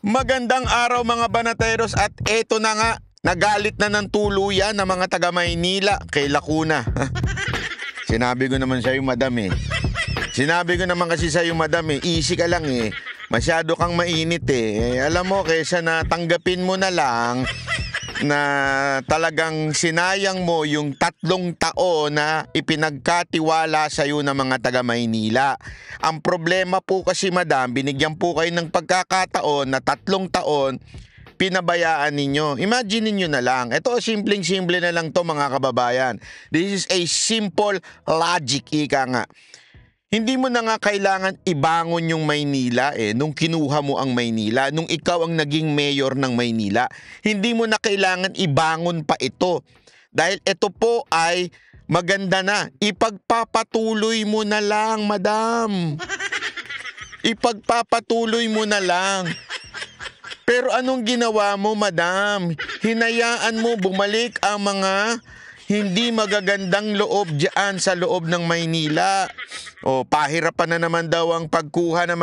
Magandang araw mga banateros at eto na nga, nagalit na ng tuluyan ng mga taga Maynila kay Lacuna. Sinabi ko naman sa'yo madam Sinabi ko naman kasi sa'yo madam easy ka lang Masyado kang mainit alam mo, kaysa na tanggapin mo na lang na talagang sinayang mo yung 3 taon na ipinagkatiwala sa'yo ng mga taga Maynila. Ang problema po kasi madam, binigyan po kayo ng pagkakataon na 3 taon pinabayaan ninyo. Imagine niyo na lang. Ito, simpleng-simple na lang to mga kababayan. This is a simple logic, ika nga. Hindi mo na nga kailangan ibangon yung Maynila nung kinuha mo ang Maynila, nung ikaw ang naging mayor ng Maynila. Hindi mo na kailangan ibangon pa ito. Dahil ito po ay maganda na. Ipagpapatuloy mo na lang, madam. Ipagpapatuloy mo na lang. Pero anong ginawa mo, madam? Hinayaan mo bumalik ang mga hindi magagandang loob diyan sa loob ng Maynila. O pahirapan na naman daw ang pagkuha ng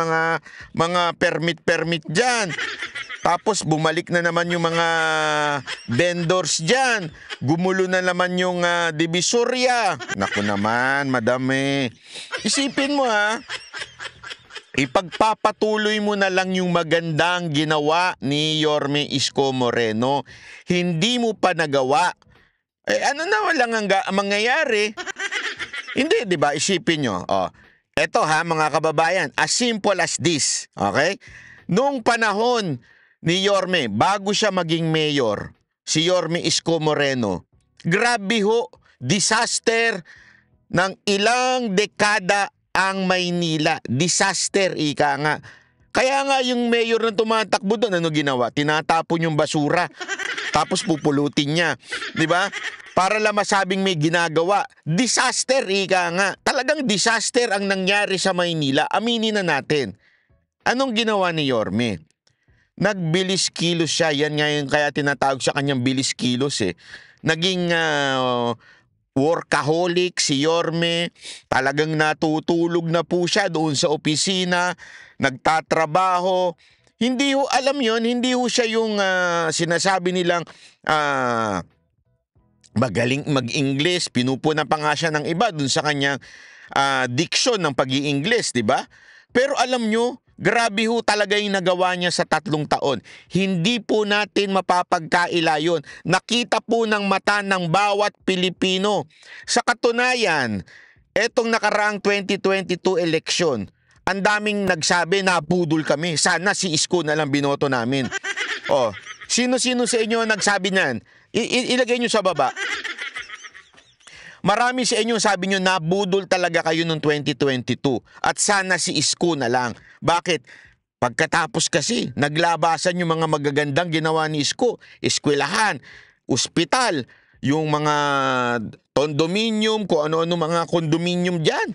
mga permit diyan. Tapos bumalik na naman yung mga vendors diyan. Gumulo na naman yung Divisoria. Naku naman, madam Isipin mo ipagpapatuloy mo na lang yung magandang ginawa ni Yorme Isko Moreno. Hindi mo pa nagawa. Ano na walang ang mangyayari? Hindi, di ba? Isipin nyo. Eto mga kababayan, as simple as this. Okay? Noong panahon ni Yorme, bago siya maging mayor, si Yorme Isko Moreno, grabe ho, disaster ng ilang dekada ang Maynila. Disaster, ika nga. Kaya nga yung mayor na tumatakbo doon, ano ginawa? Tinatapon yung basura. Tapos pupulutin niya. Di ba? Para lang masabing may ginagawa. Disaster, ika nga. Talagang disaster ang nangyari sa Maynila. Aminin na natin. Anong ginawa ni Yorme? Nagbilis kilos siya. Yan nga yung kaya tinatawag sa kanyang bilis kilos Naging workaholic si Yorme. Talagang natutulog na po siya doon sa opisina. Nagtatrabaho. Hindi ho, alam yon, hindi ho siya yung sinasabi nilang magaling mag-Ingles. Pinupuna pa nga siya ng iba dun sa kanyang diction ng pag-i-Ingles, di ba? Pero alam nyo, grabe ho talaga yung nagawa niya sa 3 taon. Hindi po natin mapapagkaila yun. Nakita po ng mata ng bawat Pilipino. Sa katunayan, etong nakaraang 2022 election, ang daming nagsabi na budol kami. Sana si Isko na lang binoto namin. Sino-sino sa inyo nagsabi niyan? Ilagay nyo sa baba. Marami sa inyo sabi nyo na budol talaga kayo noong 2022. At sana si Isko na lang. Bakit? Pagkatapos kasi, naglabasan yung mga magagandang ginawa ni Isko. Eskwelahan, ospital, yung mga condominium, kung ano-ano mga condominium dyan.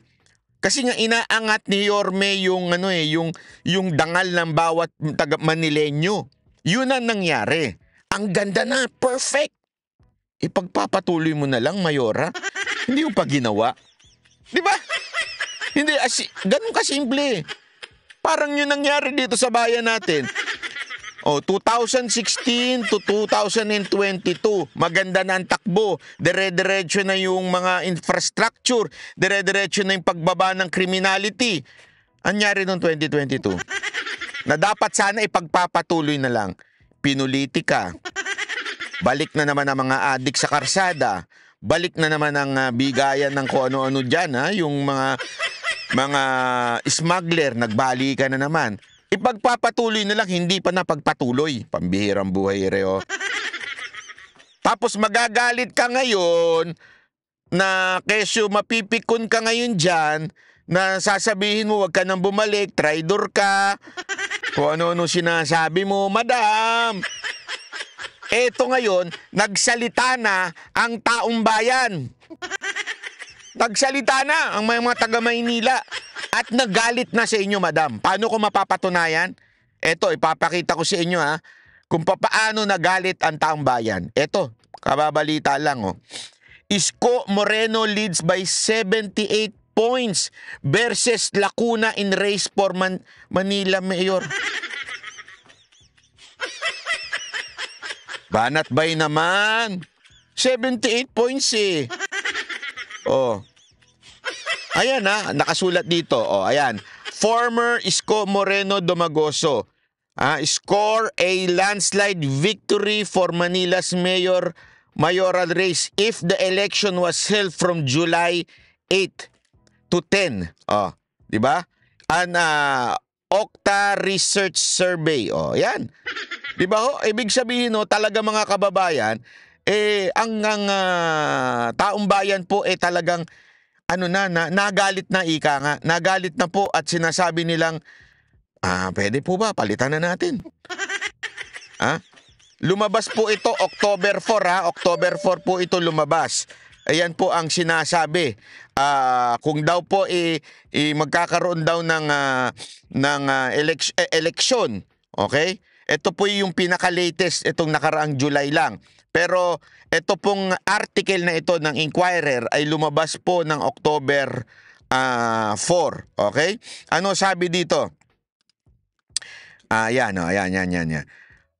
Kasi nga inaangat ni Yorme yung yung dangal ng bawat taga Manileño. Yun ang nangyari. Ang ganda na, perfect. Ipagpapatuloy mo na lang, Mayora. Hindi mo pa ginawa. Di ba? Hindi, ganun kasimple. Parang yun nangyari dito sa bayan natin. 2016 to 2022, maganda na ang takbo. Dire-diretso na yung mga infrastructure. Dire-diretso na yung pagbaba ng criminality. Anyari noong 2022? Na dapat sana ipagpapatuloy na lang. Pinulitika. Balik na naman ang mga adik sa karsada. Balik na naman ang bigayan ng kung ano-ano dyan. Yung mga smuggler, nagbalikan na naman. Ipagpapatuloy na lang, hindi pa napagpatuloy. Pambihirang buhay, reo. Tapos magagalit ka ngayon na kesyo mapipikon ka ngayon dyan na sasabihin mo wag ka nang bumalik, traidor ka, kung ano-ano sinasabi mo. Madam, eto ngayon, nagsalita na ang taong bayan. Nagsalita na ang mga taga Maynila. At nagalit na sa inyo, madam. Paano ko mapapatunayan? Eto, ipapakita ko sa inyo kung paano nagalit ang taong bayan. Eto, kababalita lang Isko Moreno leads by 78 points versus Lacuna in race for Manila Mayor. Banat Bay naman. 78 points eh. Oh. Ayan nakasulat dito. Oh, ayan. Former Isko Moreno Domagoso. Score a landslide victory for Manila's mayoral race if the election was held from July 8 to 10. Oh, 'di ba? Okta Research Survey. Oh, yan. 'Di ba ho? Ibig sabihin talaga mga kababayan, ang taong bayan po talagang nagalit na ika nga. Nagalit na po at sinasabi nilang pwede po ba palitan na natin? Lumabas po ito October 4 October 4 po ito lumabas. Ayan po ang sinasabi. Kung daw po magkakaroon daw ng eleksyon, okay? Ito po yung pinaka-latest itong nakaraang July lang. Pero ito pong article na ito ng Inquirer ay lumabas po ng October 4, okay? Ano sabi dito? Yan.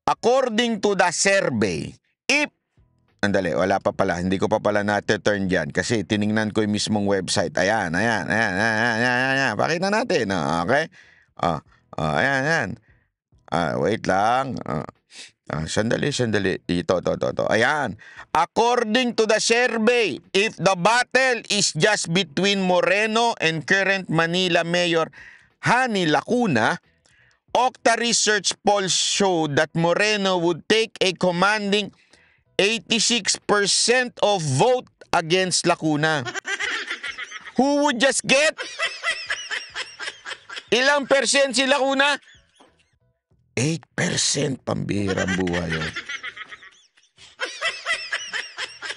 According to the survey, wala pa pala. Hindi ko pa pala na-turn dyan kasi tiningnan ko yung mismong website. Ayan. Pakita natin. Okay? Ayan. Wait lang. Sandali. Ito. Ayan. According to the survey, if the battle is just between Moreno and current Manila Mayor Hani Lacuna, Okta Research polls show that Moreno would take a commanding 86% of vote against Lacuna. Who would just get? Ilang percent si Lacuna? 8%, pambihirang buhay yun.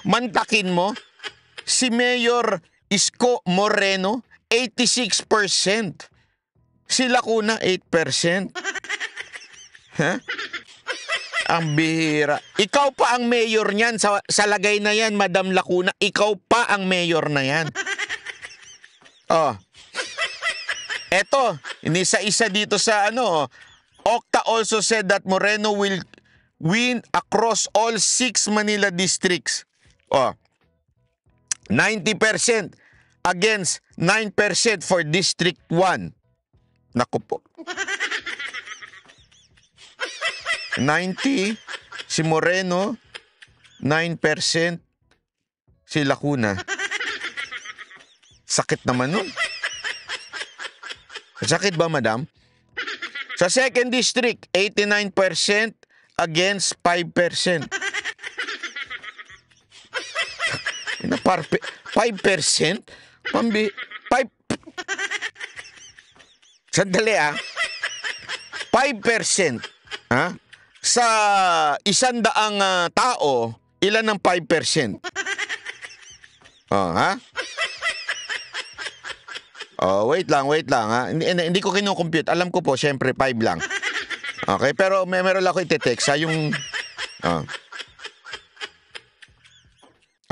Mantakin mo, si Mayor Isko Moreno, 86%. Si Lacuna, 8%. Ang bihira. Ikaw pa ang mayor niyan. Sa lagay na yan, Madam Lacuna, ikaw pa ang mayor na yan. Eto, isa dito sa Okta also said that Moreno will win across all 6 Manila districts. 90% against 9% for District 1. Naku po. 90 si Moreno, 9% si Lacuna. Sakit naman nun. Sakit ba, madam? Sa second district, 89% against 5%. 5%? 5. Sandali 5%. Sa 100 tao, ilan ang 5%? Wait lang Hindi ko kino-compute. Alam ko po, syempre 5 lang. Okay, pero meron ako ite-text yung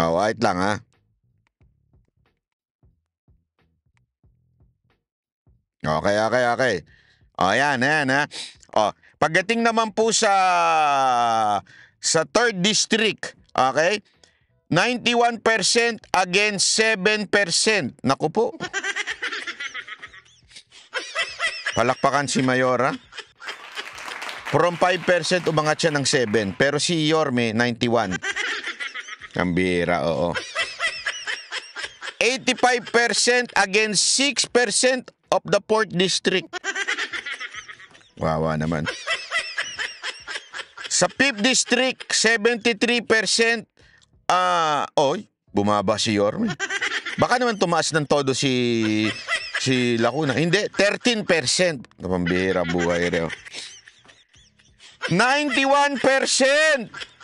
wait lang Okay. Ayan. Pagdating naman po sa 3rd district, okay? 91% against 7%. Naku po. Palakpakan si Mayora. From 5% umangat siya ng 7. Pero si Yorme, 91. Ang bira, oo. 85% against 6% of the 4th district. Wawa naman. Sa 5th district, 73%. Bumaba si Yorme. Baka naman tumaas ng todo si Lacuna. Hindi, 13%. Pambihira buhay rin. 91%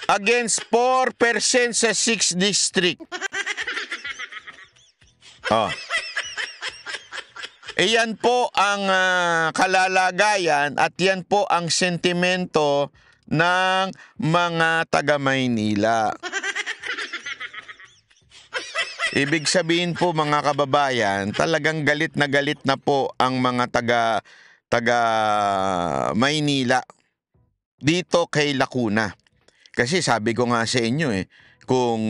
against 4% sa 6th district. Iyan po ang kalalagayan at yan po ang sentimento ng mga taga-Maynila. Ibig sabihin po mga kababayan, talagang galit na po ang mga taga Maynila dito kay Lacuna. Kasi sabi ko nga sa inyo kung,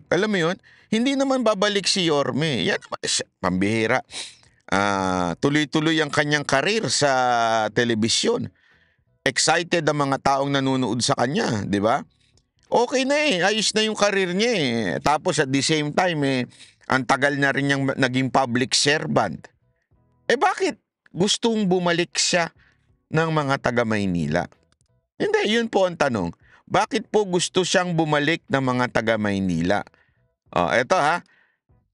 alam mo yun, hindi naman babalik si Yorme. Yan naman, pambihira. Tuloy-tuloy ang kanyang karir sa telebisyon. Excited ang mga taong nanonood sa kanya, di ba? Okay na ayos na yung karir niya Tapos at the same time ang tagal na rin niyang naging public servant. Bakit gustong bumalik siya ng mga taga-Maynila? Hindi, yun po ang tanong. Bakit po gusto siyang bumalik ng mga taga-Maynila? Eto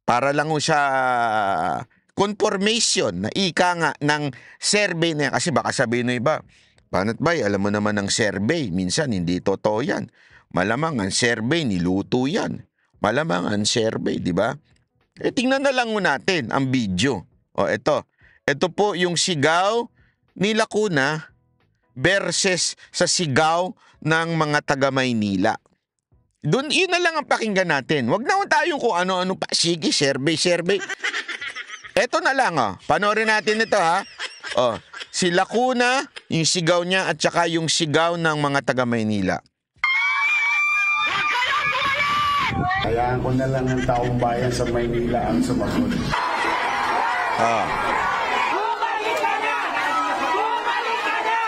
para lang siya confirmation na ika nga ng survey na yan. Kasi baka sabihin ng iba, Banat Bay, alam mo naman ang survey, minsan hindi totoo yan. Malamang ang survey, niluto yan. Malamang ang survey, di ba? Tingnan na lang natin ang video. Ito po yung sigaw ni Lacuna versus sa sigaw ng mga taga-Maynila. Yun na lang ang pakinggan natin. Huwag na tayong kung ano-ano pa. Sige, survey. Ito na lang, panoorin natin ito, si Lacuna, yung sigaw niya, at saka yung sigaw ng mga taga-Maynila. Hayaan ko na lang ang taong bayan sa Maynila ang sumagot. Bumalik ka na! Bumalik ka na!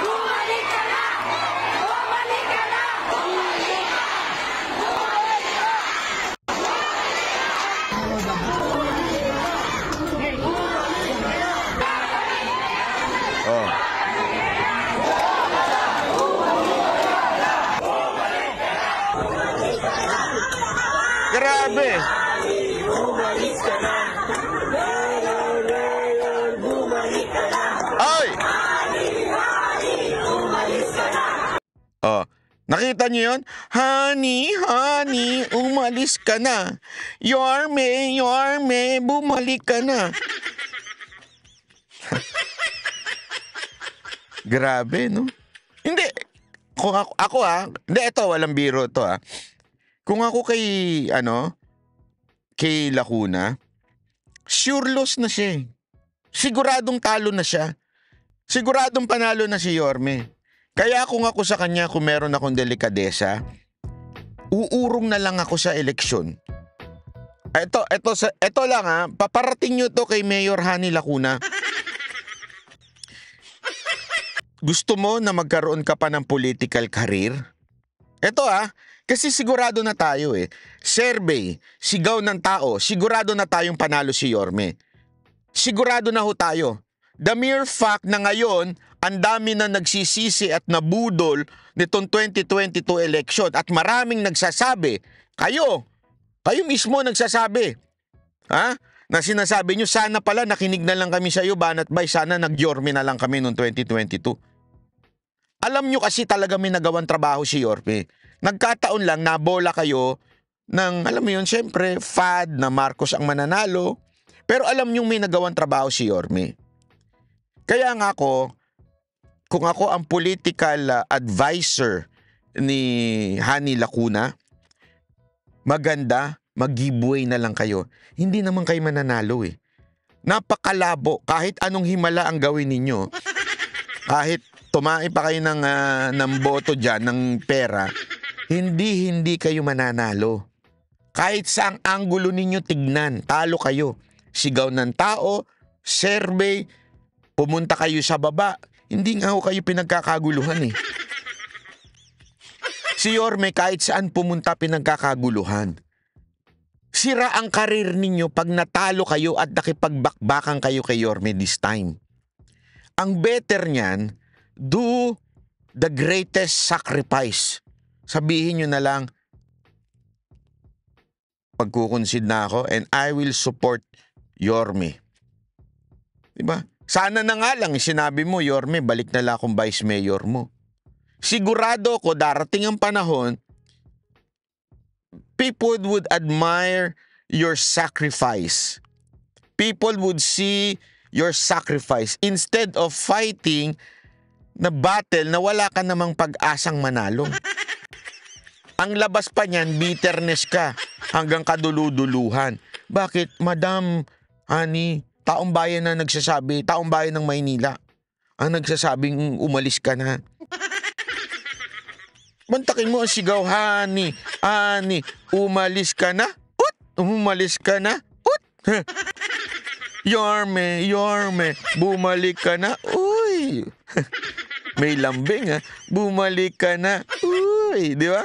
Bumalik ka na! Bumalik ka na! Grabe! Ay! Nakita niyo yun? Honey, umalis ka na. Yorme, bumalik ka na. Grabe, no? Hindi. Kung ako hindi, ito, walang biro to Kung ako kay Lacuna, sure loss na siya. Siguradong talo na siya. Siguradong panalo na si Yorme. Kaya kung ako sa kanya, kung meron akong delikadesa, uurong na lang ako sa eleksyon. Ito lang paparating nyo to kay Mayor Hani Lacuna. Gusto mo na magkaroon ka pa ng political career? Ito kasi sigurado na tayo Survey, sigaw ng tao, sigurado na tayong panalo si Yorme. Sigurado na ho tayo. The mere fact na ngayon, ang dami na nagsisisi at nabudol nitong 2022 election at maraming nagsasabi, kayo mismo nagsasabi, na sinasabi nyo, sana pala nakinig na lang kami sa iyo, Banat Bay, sana nag-Yorme na lang kami noong 2022. Alam nyo kasi talaga may nagawang trabaho si Yorme. Nagkataon lang, nabola kayo ng, alam mo yun, syempre, fad na Marcos ang mananalo. Pero alam nyo may nagawang trabaho si Yorme. Kaya nga kung ako ang political advisor ni Hani Lacuna, maganda, mag-giveaway na lang kayo. Hindi naman kayo mananalo Napakalabo, kahit anong himala ang gawin ninyo. Kahit tumae pa kayo ng boto dyan, ng pera, hindi kayo mananalo. Kahit saang anggulo ninyo tignan, talo kayo. Sigaw ng tao, survey, pumunta kayo sa baba, hindi nga ho kayo pinagkakaguluhan Si Yorme kahit saan pumunta pinagkakaguluhan. Sira ang karir ninyo pag natalo kayo at nakipagbakbakan kayo kay Yorme this time. Ang better niyan, do the greatest sacrifice. Sabihin nyo na lang, pagkukonsid na ako and I will support Yorme. Diba? Sana na nga lang sinabi mo, Yorme, balik na lang akong vice mayor mo. Sigurado ko darating ang panahon, people would admire your sacrifice. People would see your sacrifice instead of fighting na battle na wala ka namang pag-asang manalo. Ang labas pa niyan, bitterness ka hanggang kaduluduluhan. Bakit, Madam Hani, taong bayan na nagsasabi, taong bayan ng Maynila, ang nagsasabing umalis ka na. Mantakin mo ang sigaw, honey, honey, umalis ka na? Umalis ka na? Yorme, Yorme, bumalik ka na? Uy! May lambing bumalik ka na? Uy! Di ba?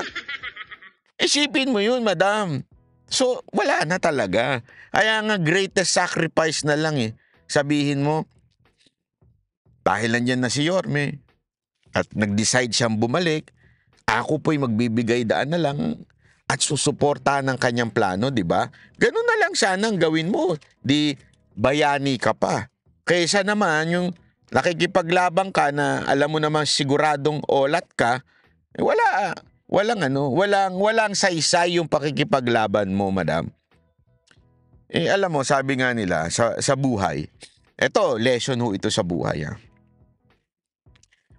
Isipin mo yun, madam. So, wala na talaga. Kaya nga, greatest sacrifice na lang Sabihin mo, dahil nandiyan na si Yorme at nag-decide siyang bumalik, ako po'y magbibigay daan na lang at susuporta ng kanyang plano, di ba? Ganun na lang sanang gawin mo. Di bayani ka pa. Kaysa naman yung nakikipaglabang ka na alam mo namang siguradong olat ka, walang saysay yung pakikipaglaban mo, madam. Alam mo, sabi nga nila sa buhay, eto, lesson ito sa buhay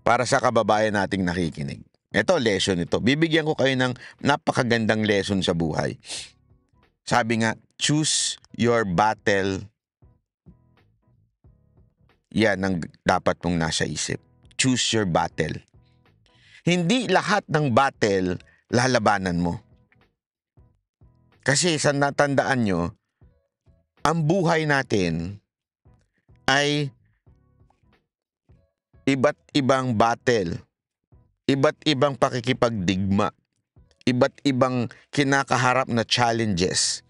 para sa kababayan nating nakikinig. Ito, lesson ito. Bibigyan ko kayo ng napakagandang lesson sa buhay. Sabi nga, choose your battle. Yan ang dapat mong nasa isip. Choose your battle. Hindi lahat ng battle lalabanan mo. Kasi sa natandaan nyo, ang buhay natin ay iba't ibang battle, iba't ibang pakikipagdigma, iba't ibang kinakaharap na challenges.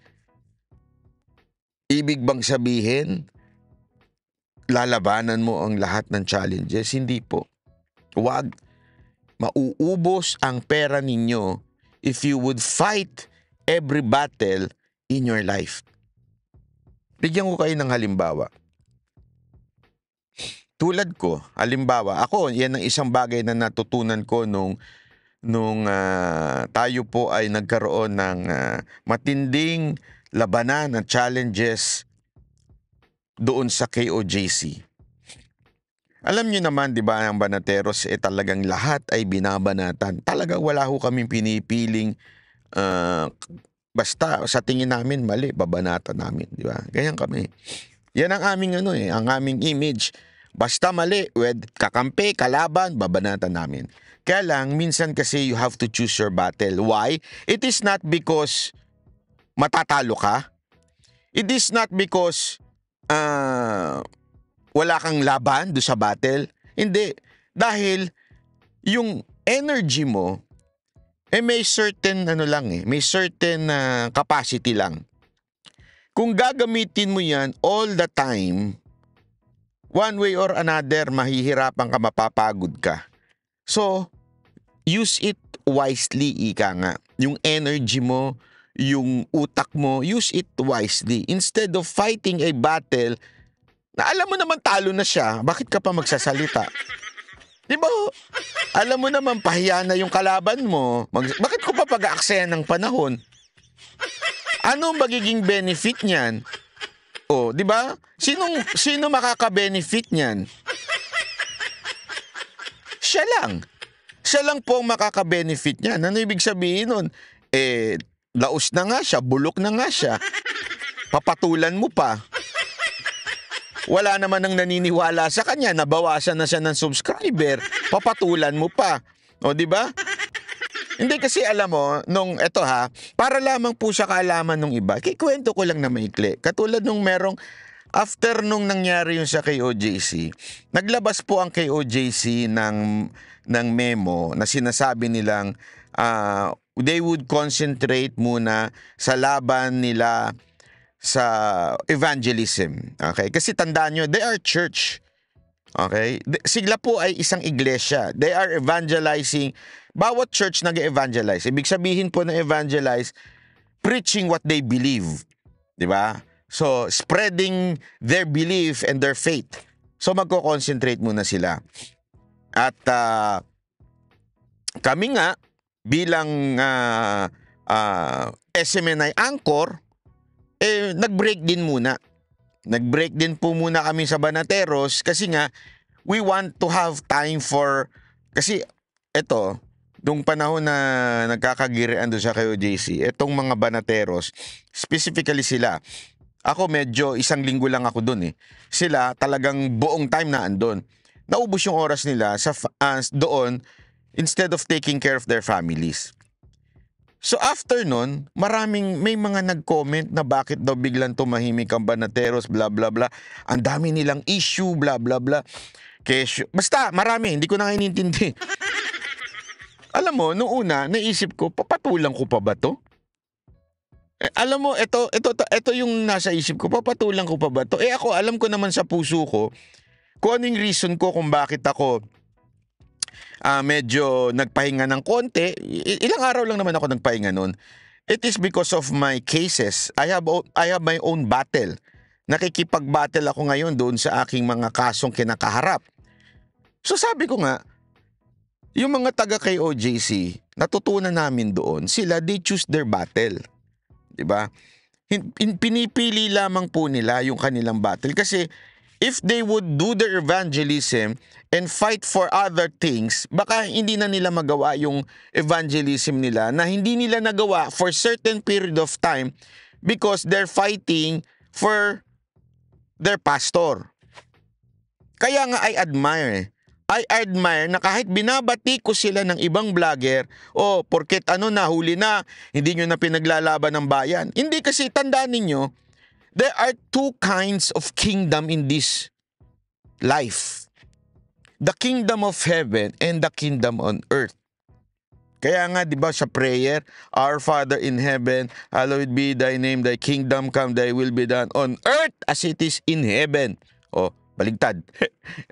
Ibig bang sabihin, lalabanan mo ang lahat ng challenges? Hindi po. Huwag. Mauubos ang pera ninyo if you would fight every battle in your life. Bigyan ko kayo ng halimbawa. Tulad ko, halimbawa, ako, yan ang isang bagay na natutunan ko nung tayo po ay nagkaroon ng matinding labanan at challenges doon sa KOJC. Alam niyo naman, di ba, ang Banateros, talagang lahat ay binabanatan. Talagang wala ho kaming pinipiling basta sa tingin namin mali, babanatan namin, di ba? Ganyan kami. Yan ang aming ang aming image. Basta mali, kakampi, kalaban, babanatan namin. Kaya lang, minsan kasi you have to choose your battle. Why? It is not because matatalo ka. It is not because wala kang laban do sa battle. Hindi. Dahil yung energy mo, may certain may certain capacity lang. Kung gagamitin mo yan all the time, one way or another, mahihirapan ka, mapapagod ka. So, use it wisely, ika nga. Yung energy mo, yung utak mo, use it wisely. Instead of fighting a battle, na alam mo naman talo na siya, bakit ka pa magsasalita? Di ba? Alam mo naman, pahiya na yung kalaban mo. Bakit ko pa pag-aaksayan ng panahon? Ano magiging benefit niyan? O, di ba? Sino makaka-benefit niyan? Siya lang. Siya lang po ang makaka-benefit niyan. Ano ibig sabihin nun? Laos na nga siya, bulok na nga siya. Papatulan mo pa. Wala naman ang naniniwala sa kanya, nabawasan na siya ng subscriber, papatulan mo pa. O, di ba? Hindi kasi alam mo, para lamang po sa kaalaman ng iba, kikwento ko lang na maikli. Katulad nung after nung nangyari yung sa KOJC, naglabas po ang KOJC ng memo na sinasabi nilang they would concentrate muna sa laban nila sa evangelism. Okay? Kasi tandaan nyo, they are church. Okay? Sila po ay isang iglesia. They are evangelizing. Bawat church nag-evangelize. Ibig sabihin po na evangelize, preaching what they believe. Diba? So, spreading their belief and their faith. So, magko-concentrate muna sila. At kami nga, bilang SMNI Anchor, nag-break din muna. Nag-break din po muna kami sa Banateros kasi nga, we want to have time kasi nung panahon na nagkakagirian doon sa KOJC, etong mga Banateros, specifically sila, ako medyo 1 linggo lang ako doon Sila talagang buong time na andun. Naubos yung oras nila doon instead of taking care of their families. So after nun, may mga nag-comment na bakit daw biglang tumahimik ang Banateros, bla bla bla. Ang dami nilang issue, bla bla bla. Basta, marami, hindi ko na inintindi. Alam mo, noong una, naisip ko, papatulang ko pa ba to? Alam mo, ito yung nasa isip ko, papatulang ko pa ba to? Ako, alam ko naman sa puso ko, kung anong reason ko kung bakit ako medyo nagpahinga ng konti. Ilang araw lang naman ako nagpahinga nun. It is because of my cases. I have my own battle. Nakikipag-battle ako ngayon doon sa aking mga kasong kinakaharap. So sabi ko nga, yung mga taga kay OJC, natutunan namin doon, sila, they choose their battle. Diba? Pinipili lamang po nila yung kanilang battle. Kasi if they would do their evangelism and fight for other things, baka hindi na nila magawa yung evangelism nila na hindi nila nagawa for certain period of time because they're fighting for their pastor. Kaya nga I admire na kahit binabati ko sila ng ibang vlogger, porket nahuli na, hindi nyo na pinaglalaban ng bayan. Hindi, kasi tandaan ninyo, there are two kinds of kingdom in this life. The kingdom of heaven and the kingdom on earth. Kaya nga, di ba, sa prayer, Our Father in heaven, hallowed be thy name, thy kingdom come, thy will be done on earth as it is in heaven. Baligtad.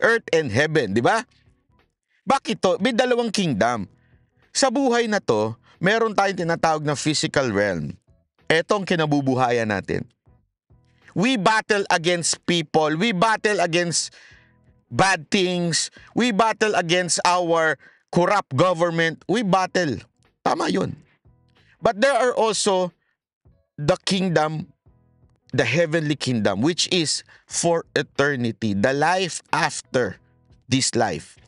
Earth and heaven, di ba? Bakit to? May dalawang kingdom. Sa buhay na to, meron tayong tinatawag na physical realm. Etong kinabubuhayan natin. We battle against people. We battle against bad things. We battle against our corrupt government. We battle. Tama yun. But there are also the kingdom, the heavenly kingdom, which is for eternity. The life after this life.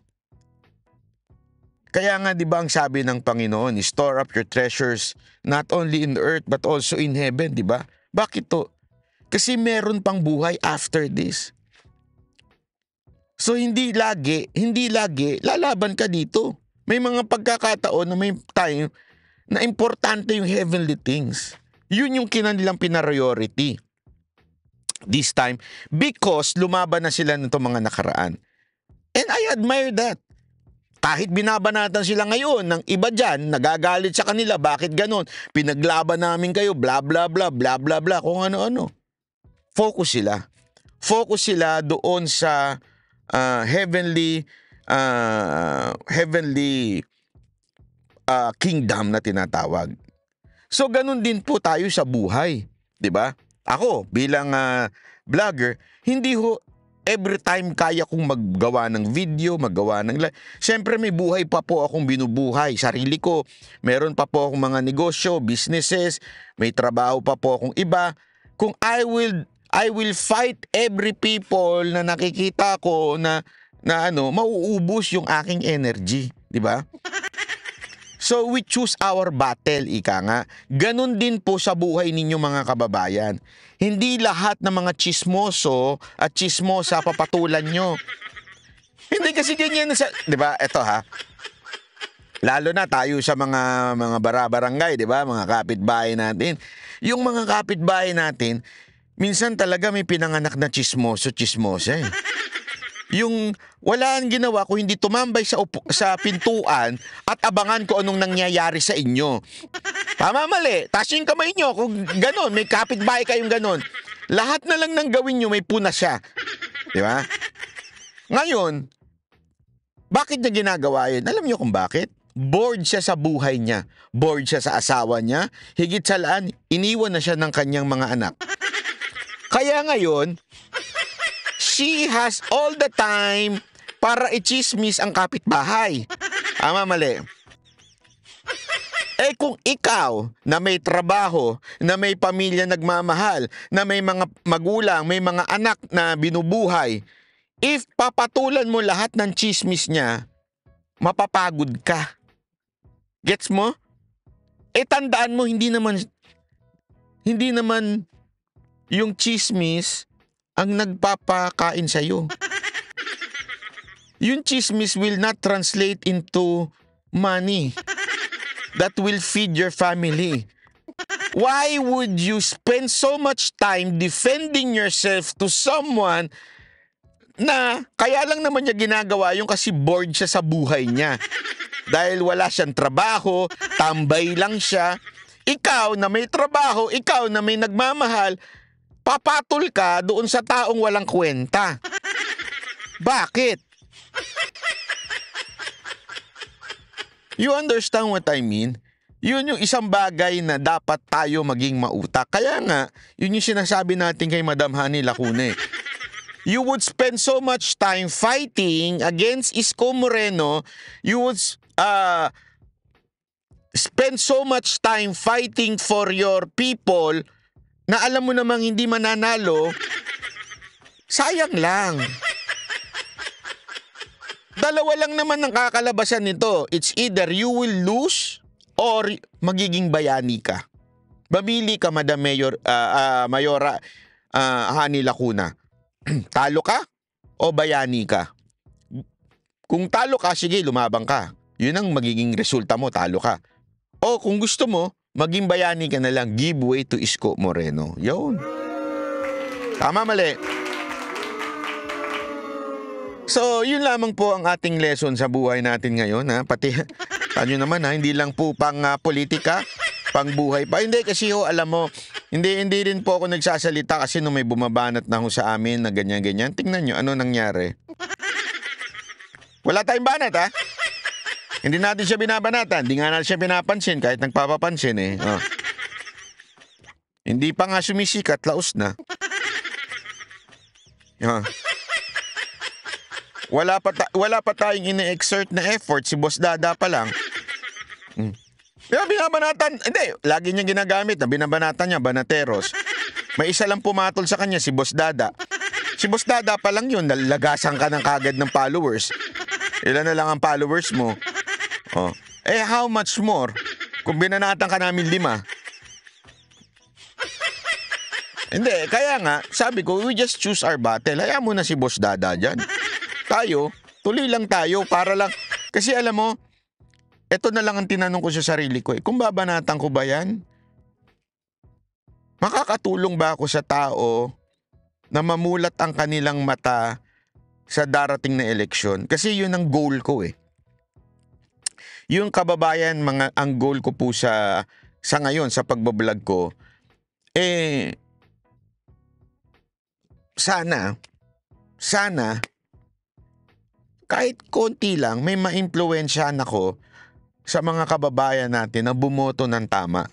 Kaya nga, di ba, ang sabi ng Panginoon, store up your treasures not only in the earth but also in heaven, di ba? Bakit to? Kasi meron pang buhay after this. So hindi lagi lalaban ka dito. May mga pagkakataon na may time na importante yung heavenly things. Yun yung kanilang pinariority. This time, because lumaban na sila nito mga nakaraan. And I admire that. Kahit binabanatan sila ngayon ng iba dyan, nagagalit sa kanila, bakit ganon? Pinaglaban namin kayo, bla bla bla, bla bla bla, kung ano-ano. Focus sila doon sa heavenly kingdom na tinatawag. So ganun din po tayo sa buhay, 'di ba? Ako bilang vlogger, hindi every time kaya kong maggawa ng video, maggawa ng live. Siyempre may buhay pa po akong binubuhay, sarili ko. Meron pa po akong mga negosyo, businesses, may trabaho pa po akong iba. Kung I will fight every people na nakikita ko na mauubos yung aking energy, di ba? So we choose our battle, ika nga. Ganun din po sa buhay ninyo mga kababayan. Hindi lahat ng mga chismoso at chismosa papatulan nyo. Hindi kasi ganyan, di ba? Ito ha. Lalo na tayo sa mga barangay, di ba? Mga kapitbahay natin. Yung mga kapitbahay natin, minsan talaga may pinanganak na chismosa eh. Yung wala ang ginawa ko, hindi tumambay sa pintuan at abangan ko anong nangyayari sa inyo. Tama, mali. Taas yung kamay nyo kung ganon, may kapitbahay kayong ganon. Lahat na lang ng gawin nyo may puna siya. Di ba? Ngayon, bakit niya ginagawa yun? Alam nyo kung bakit? Bored siya sa buhay niya. Bored siya sa asawa niya. Higit sa laan, iniwan na siya ng kanyang mga anak. Kaya ngayon, she has all the time para i-chismis ang kapitbahay. Tama, mali. Kung ikaw na may trabaho, na may pamilya nagmamahal, na may mga magulang, may mga anak na binubuhay, if papatulan mo lahat ng chismis niya, mapapagod ka. Gets mo? Tandaan mo, hindi naman yung chismis ang nagpapakain sa'yo. Yung chismis will not translate into money that will feed your family. Why would you spend so much time defending yourself to someone na kaya lang naman niya ginagawa yung kasi bored siya sa buhay niya? Dahil wala siyang trabaho, tambay lang siya. Ikaw na may trabaho, ikaw na may nagmamahal, papatol ka doon sa taong walang kwenta. Bakit? You understand what I mean? Yun yung isang bagay na dapat tayo maging mautak. Kaya nga, yun yung sinasabi natin kay Madam Honey Lacuna. You would spend so much time fighting against Isko Moreno. You would spend so much time fighting for your people na alam mo namang hindi mananalo. Sayang lang. Dalawa lang naman ang kakalabasan nito. It's either you will lose or magiging bayani ka. Mamili ka, Madam Mayora Honey Lacuna. Talo ka o bayani ka? Kung talo ka, sige, lumabang ka. Yun ang magiging resulta mo, talo ka. O kung gusto mo, maging bayani ka na lang, give way to Isko Moreno. Yun. Tama, mali. So, yun lamang po ang ating lesson sa buhay natin ngayon. Ha? Pati, ano naman, ha? Hindi lang po pang politika, pang buhay pa. Hindi, kasi ho, alam mo, hindi rin po ako nagsasalita kasi nung may bumabanat na ho sa amin na ganyan-ganyan. Tingnan nyo, ano nangyari? Wala tayong banat, ha? Hindi natin siya binabanatan. Hindi nga natin siya pinapansin kahit nagpapapansin, eh. Oh. Hindi pa nga sumisikat, laos na. Oh. Wala pa tayong ine-exert na effort. Si Boss Dada pa lang. Kaya binabanatan, hindi, lagi niya ginagamit na binabanatan niya, banateros. May isa lang pumatol sa kanya, si Boss Dada. Si Boss Dada pa lang yun, nalagasan ka ng kagad ng followers. Ilan na lang ang followers mo? Oh. Eh, how much more kung binanatan ka namin 5? Hindi, kaya nga, sabi ko, we just choose our battle. Hayaan mo na si Boss Dada dyan. Tayo, tuloy lang tayo para lang. Kasi alam mo, ito na lang ang tinanong ko sa sarili ko. Kung babanatan ko ba yan? Makakatulong ba ako sa tao na mamulat ang kanilang mata sa darating na eleksyon? Kasi yun ang goal ko eh. Yung kababayan, ang goal ko po sa ngayon, sa pagbablog ko, sana, kahit konti lang, may ma-impluwensyahan ako sa mga kababayan natin na bumoto ng tama.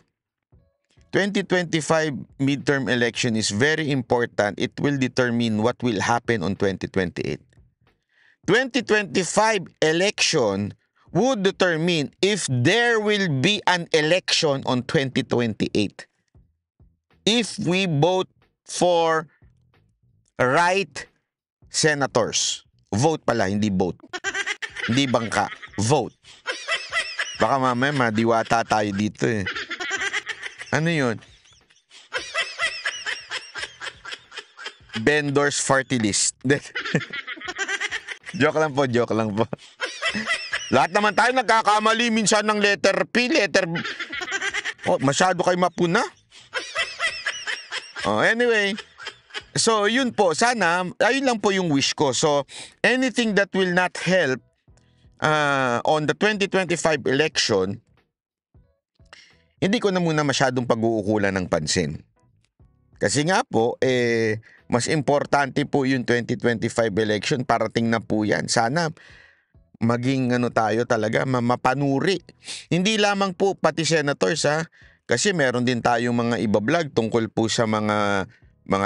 2025 midterm election is very important. It will determine what will happen on 2028. 2025 election would determine if there will be an election on 2028. If we vote for right senators. Vote pala, hindi vote. Hindi bangka. Vote. Baka mamaya madiwata tayo dito eh. Ano yun? Vendors party list. Joke lang po. Lahat naman tayo nagkakamali minsan ng letter P, letter... Oh, masyado kayo mapuna. Oh, anyway... So, yun po. Sana, ayun lang po yung wish ko. So, anything that will not help on the 2025 election, hindi ko na muna masyadong pag-uukulan ng pansin. Kasi nga po, mas importante po yung 2025 election. Parating na po yan. Sana, maging tayo talaga, mapanuri. Hindi lamang po pati senators, ha? Kasi meron din tayong mga iba-vlog tungkol po sa mga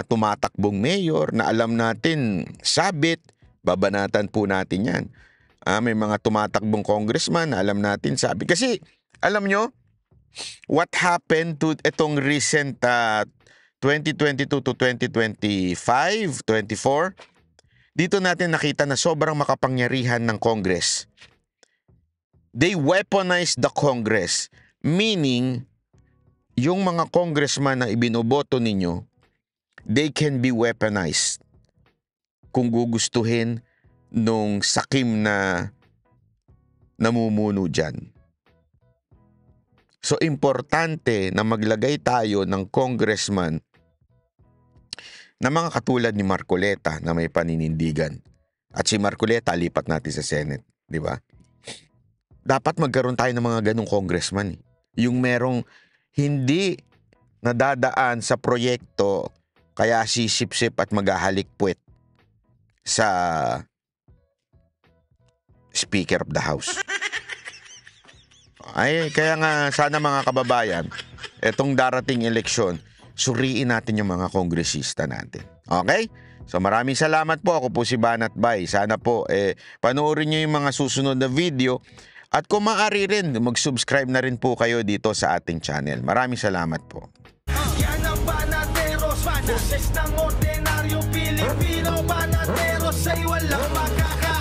tumatakbong mayor na alam natin sabit, babanatan po natin yan. May mga tumatakbong congressman na alam natin sabit. Kasi, alam nyo, what happened to itong recent 2022 to 2025, 24, dito natin nakita na sobrang makapangyarihan ng Congress. They weaponized the Congress, meaning, yung mga congressman na ibinoboto ninyo, they can be weaponized kung gugustuhin nung sakim na namumuno dyan. So, importante na maglagay tayo ng congressman na mga katulad ni Marcoleta na may paninindigan. At si Marcoleta, lipat natin sa Senate. Di ba? Dapat magkaroon tayo ng mga ganong congressman. Yung merong hindi nadadaan sa proyekto kaya sisip-sip at maghahalik puwet sa Speaker of the House. Ay, kaya nga sana mga kababayan, etong darating eleksyon, suriin natin yung mga kongresista natin. Okay? So maraming salamat po. Ako po si Banat Bay. Sana po panoorin nyo yung mga susunod na video. At kung maaari rin, mag-subscribe na rin po kayo dito sa ating channel. Maraming salamat po. Yan ang Banateros, boses ng ordinaryo Pilipino. Banateros ay walang makaka